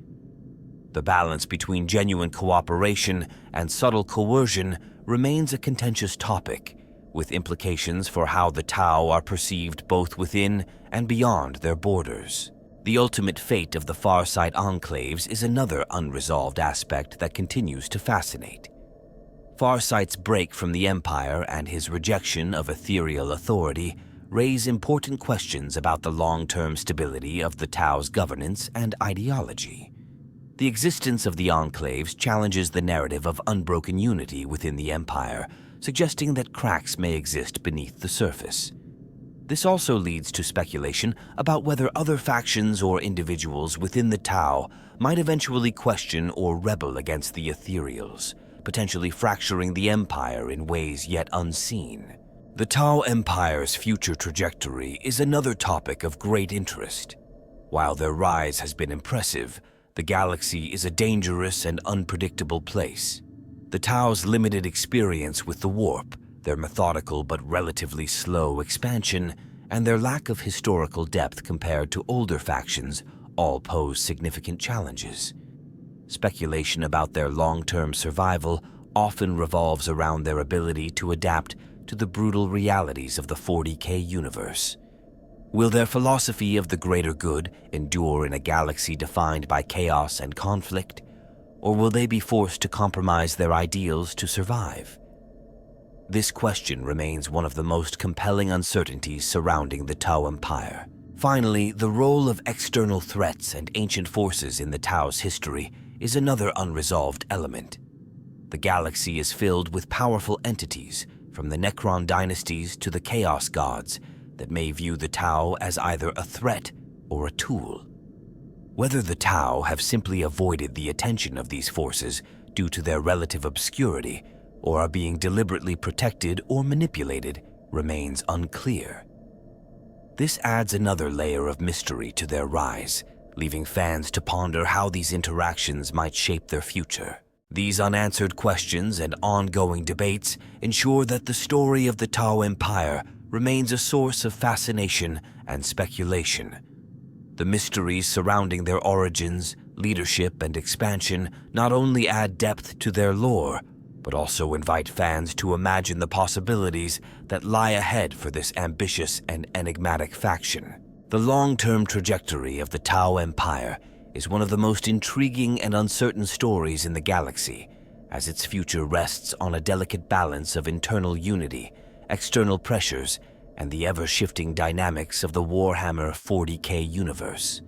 The balance between genuine cooperation and subtle coercion remains a contentious topic, with implications for how the Tau are perceived both within and beyond their borders. The ultimate fate of the Farsight enclaves is another unresolved aspect that continues to fascinate. Farsight's break from the Empire and his rejection of ethereal authority raise important questions about the long-term stability of the Tau's governance and ideology. The existence of the enclaves challenges the narrative of unbroken unity within the Empire, suggesting that cracks may exist beneath the surface. This also leads to speculation about whether other factions or individuals within the Tau might eventually question or rebel against the Ethereals, potentially fracturing the Empire in ways yet unseen. The Tau Empire's future trajectory is another topic of great interest. While their rise has been impressive, the galaxy is a dangerous and unpredictable place. The Tau's limited experience with the warp, their methodical but relatively slow expansion, and their lack of historical depth compared to older factions all pose significant challenges. Speculation about their long-term survival often revolves around their ability to adapt to the brutal realities of the 40K universe. Will their philosophy of the greater good endure in a galaxy defined by chaos and conflict, or will they be forced to compromise their ideals to survive? This question remains one of the most compelling uncertainties surrounding the Tau Empire. Finally, the role of external threats and ancient forces in the Tau's history is another unresolved element. The galaxy is filled with powerful entities, from the Necron dynasties to the Chaos Gods, that may view the Tau as either a threat or a tool. Whether the Tau have simply avoided the attention of these forces due to their relative obscurity, or are being deliberately protected or manipulated, remains unclear. This adds another layer of mystery to their rise, leaving fans to ponder how these interactions might shape their future. These unanswered questions and ongoing debates ensure that the story of the Tau Empire remains a source of fascination and speculation. The mysteries surrounding their origins, leadership, and expansion not only add depth to their lore, but also invite fans to imagine the possibilities that lie ahead for this ambitious and enigmatic faction. The long-term trajectory of the Tau Empire is one of the most intriguing and uncertain stories in the galaxy, as its future rests on a delicate balance of internal unity, external pressures, and the ever-shifting dynamics of the Warhammer 40K universe.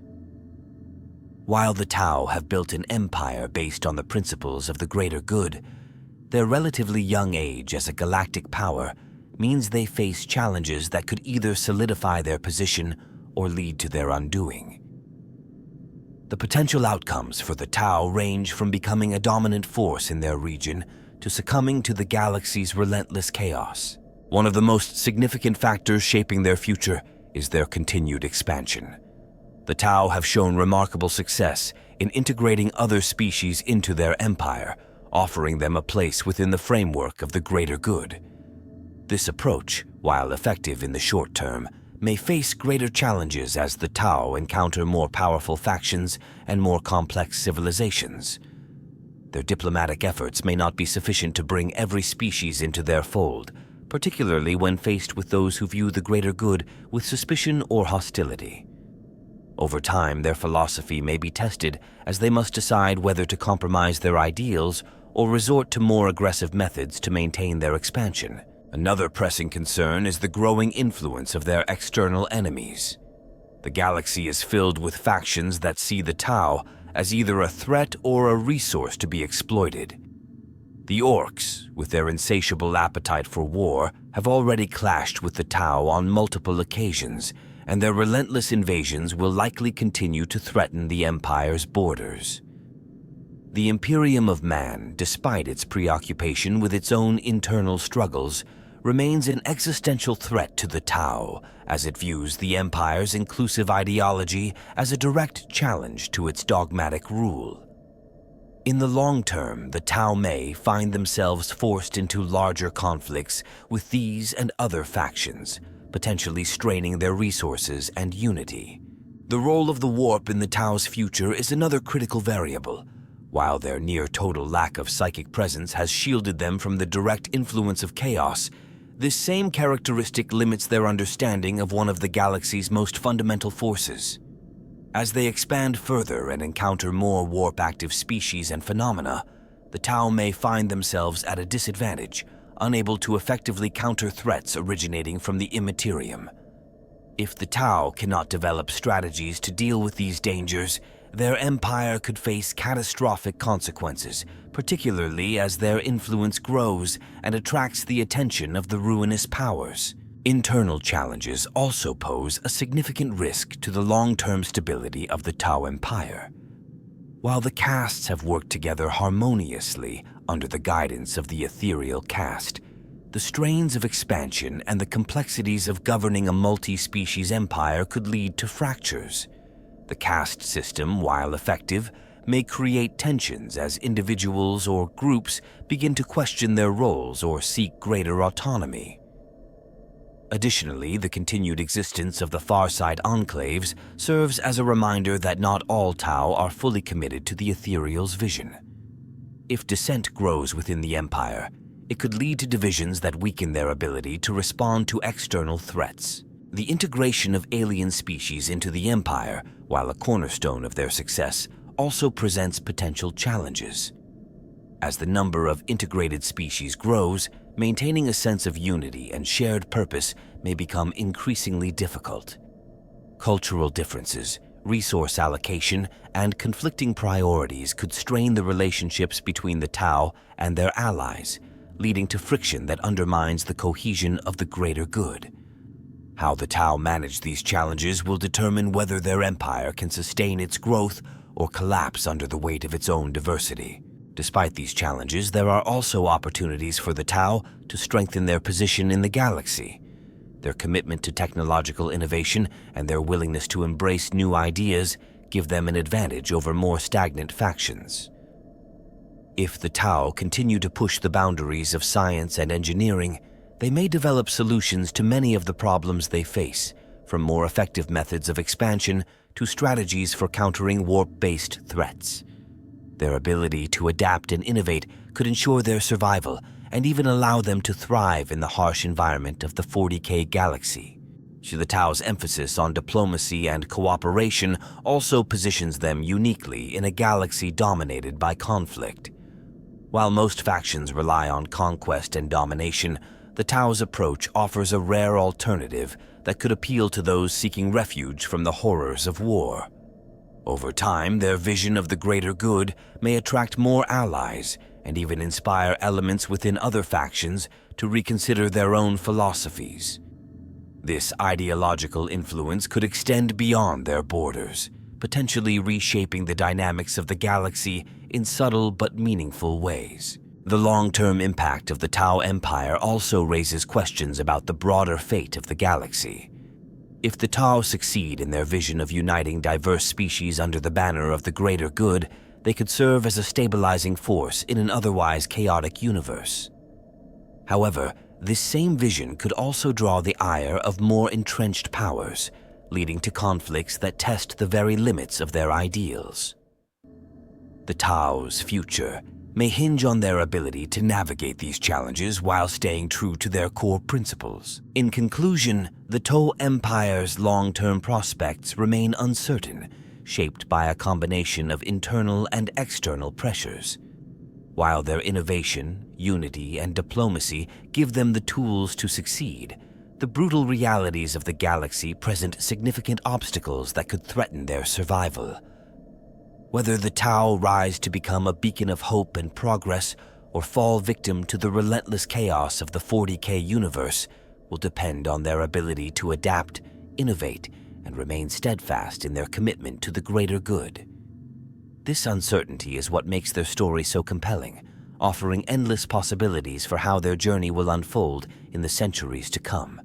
While the Tau have built an empire based on the principles of the greater good, their relatively young age as a galactic power means they face challenges that could either solidify their position or lead to their undoing. The potential outcomes for the Tau range from becoming a dominant force in their region to succumbing to the galaxy's relentless chaos. One of the most significant factors shaping their future is their continued expansion. The Tau have shown remarkable success in integrating other species into their empire, offering them a place within the framework of the greater good. This approach, while effective in the short term, may face greater challenges as the Tau encounter more powerful factions and more complex civilizations. Their diplomatic efforts may not be sufficient to bring every species into their fold, particularly when faced with those who view the greater good with suspicion or hostility. Over time, their philosophy may be tested as they must decide whether to compromise their ideals or resort to more aggressive methods to maintain their expansion. Another pressing concern is the growing influence of their external enemies. The galaxy is filled with factions that see the Tau as either a threat or a resource to be exploited. The Orcs, with their insatiable appetite for war, have already clashed with the Tau on multiple occasions, and their relentless invasions will likely continue to threaten the Empire's borders. The Imperium of Man, despite its preoccupation with its own internal struggles, remains an existential threat to the Tau, as it views the Empire's inclusive ideology as a direct challenge to its dogmatic rule. In the long term, the Tau may find themselves forced into larger conflicts with these and other factions, potentially straining their resources and unity. The role of the warp in the Tau's future is another critical variable. While their near-total lack of psychic presence has shielded them from the direct influence of chaos, this same characteristic limits their understanding of one of the galaxy's most fundamental forces. As they expand further and encounter more warp-active species and phenomena, the Tau may find themselves at a disadvantage, unable to effectively counter threats originating from the Immaterium. If the Tau cannot develop strategies to deal with these dangers, their empire could face catastrophic consequences, particularly as their influence grows and attracts the attention of the ruinous powers. Internal challenges also pose a significant risk to the long-term stability of the Tau Empire. While the castes have worked together harmoniously under the guidance of the ethereal caste, the strains of expansion and the complexities of governing a multi-species empire could lead to fractures. The caste system, while effective, may create tensions as individuals or groups begin to question their roles or seek greater autonomy. Additionally, the continued existence of the Farside enclaves serves as a reminder that not all Tau are fully committed to the Ethereal's vision. If dissent grows within the Empire, it could lead to divisions that weaken their ability to respond to external threats. The integration of alien species into the Empire, while a cornerstone of their success, also presents potential challenges. As the number of integrated species grows, maintaining a sense of unity and shared purpose may become increasingly difficult. Cultural differences, resource allocation, and conflicting priorities could strain the relationships between the Tau and their allies, leading to friction that undermines the cohesion of the greater good. How the Tau manage these challenges will determine whether their empire can sustain its growth or collapse under the weight of its own diversity. Despite these challenges, there are also opportunities for the Tau to strengthen their position in the galaxy. Their commitment to technological innovation and their willingness to embrace new ideas give them an advantage over more stagnant factions. If the Tau continue to push the boundaries of science and engineering, they may develop solutions to many of the problems they face, from more effective methods of expansion to strategies for countering warp-based threats. Their ability to adapt and innovate could ensure their survival and even allow them to thrive in the harsh environment of the 40K galaxy. The Tau's emphasis on diplomacy and cooperation also positions them uniquely in a galaxy dominated by conflict. While most factions rely on conquest and domination, the Tau's approach offers a rare alternative that could appeal to those seeking refuge from the horrors of war. Over time, their vision of the greater good may attract more allies and even inspire elements within other factions to reconsider their own philosophies. This ideological influence could extend beyond their borders, potentially reshaping the dynamics of the galaxy in subtle but meaningful ways. The long-term impact of the Tau Empire also raises questions about the broader fate of the galaxy. If the Tau succeed in their vision of uniting diverse species under the banner of the greater good, they could serve as a stabilizing force in an otherwise chaotic universe. However, this same vision could also draw the ire of more entrenched powers, leading to conflicts that test the very limits of their ideals. The Tau's future, may hinge on their ability to navigate these challenges while staying true to their core principles. In conclusion, the Tau Empire's long-term prospects remain uncertain, shaped by a combination of internal and external pressures. While their innovation, unity, and diplomacy give them the tools to succeed, the brutal realities of the galaxy present significant obstacles that could threaten their survival. Whether the Tau rise to become a beacon of hope and progress or fall victim to the relentless chaos of the 40K universe will depend on their ability to adapt, innovate, and remain steadfast in their commitment to the greater good. This uncertainty is what makes their story so compelling, offering endless possibilities for how their journey will unfold in the centuries to come.